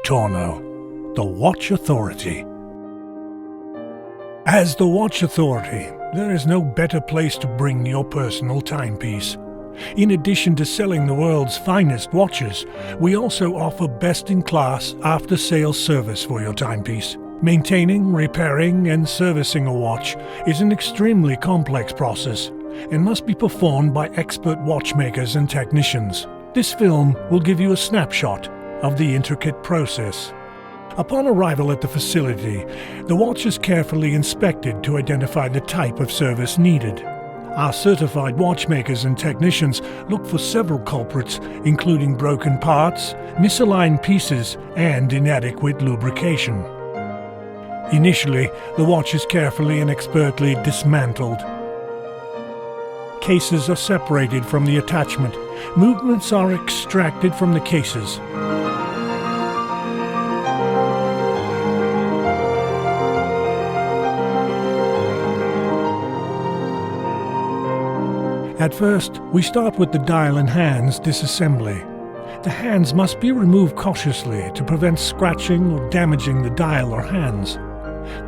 Tourneau, the Watch Authority. As the Watch Authority, there is no better place to bring your personal timepiece. In addition to selling the world's finest watches, we also offer best-in-class after-sales service for your timepiece. Maintaining, repairing, and servicing a watch is an extremely complex process and must be performed by expert watchmakers and technicians. This film will give you a snapshot of the intricate process. Upon arrival at the facility, the watch is carefully inspected to identify the type of service needed. Our certified watchmakers and technicians look for several culprits, including broken parts, misaligned pieces, and inadequate lubrication. Initially, the watch is carefully and expertly dismantled. Cases are separated from the attachment. Movements are extracted from the cases. At first, we start with the dial and hands disassembly. The hands must be removed cautiously to prevent scratching or damaging the dial or hands.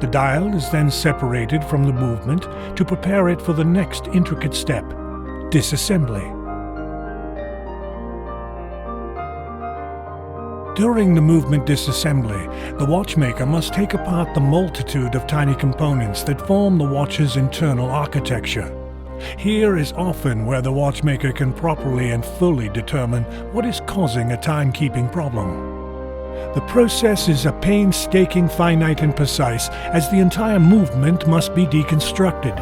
The dial is then separated from the movement to prepare it for the next intricate step, disassembly. During the movement disassembly, the watchmaker must take apart the multitude of tiny components that form the watch's internal architecture. Here is often where the watchmaker can properly and fully determine what is causing a timekeeping problem. The process is a painstaking, finite, and precise, as the entire movement must be deconstructed.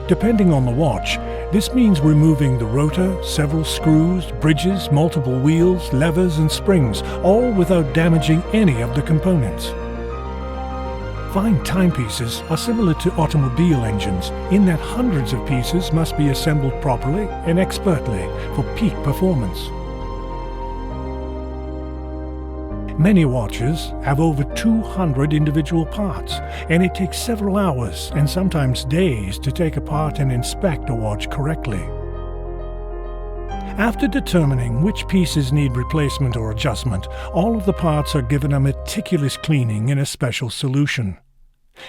Depending on the watch, this means removing the rotor, several screws, bridges, multiple wheels, levers, and springs, all without damaging any of the components. Fine timepieces are similar to automobile engines in that hundreds of pieces must be assembled properly and expertly for peak performance. Many watches have over 200 individual parts, and it takes several hours and sometimes days to take apart and inspect a watch correctly. After determining which pieces need replacement or adjustment, all of the parts are given a meticulous cleaning in a special solution.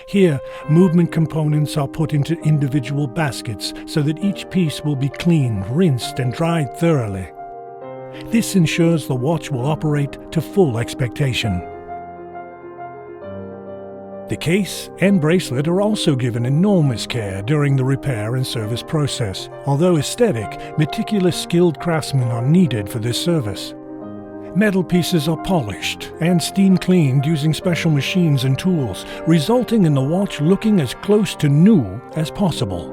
Here, movement components are put into individual baskets so that each piece will be cleaned, rinsed, and dried thoroughly. This ensures the watch will operate to full expectation. The case and bracelet are also given enormous care during the repair and service process. Although aesthetic, meticulous, skilled craftsmen are needed for this service. Metal pieces are polished and steam cleaned using special machines and tools, resulting in the watch looking as close to new as possible.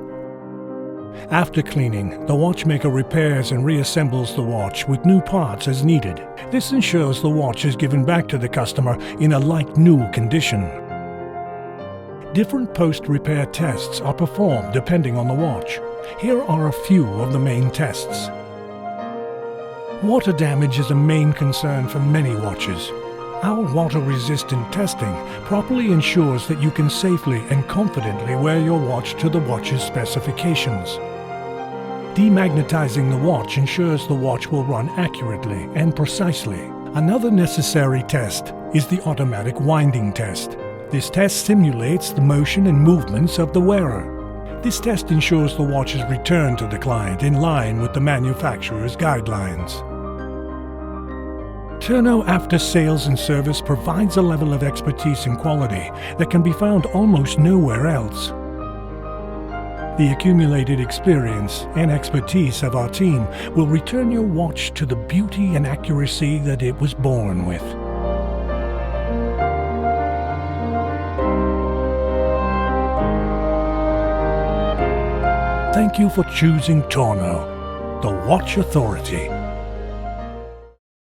After cleaning, the watchmaker repairs and reassembles the watch with new parts as needed. This ensures the watch is given back to the customer in a like-new condition. Different post-repair tests are performed depending on the watch. Here are a few of the main tests. Water damage is a main concern for many watches. Our water-resistant testing properly ensures that you can safely and confidently wear your watch to the watch's specifications. Demagnetizing the watch ensures the watch will run accurately and precisely. Another necessary test is the automatic winding test. This test simulates the motion and movements of the wearer. This test ensures the watch is returned to the client in line with the manufacturer's guidelines. Tourneau After Sales and Service provides a level of expertise and quality that can be found almost nowhere else. The accumulated experience and expertise of our team will return your watch to the beauty and accuracy that it was born with. Thank you for choosing Tourneau, the Watch Authority.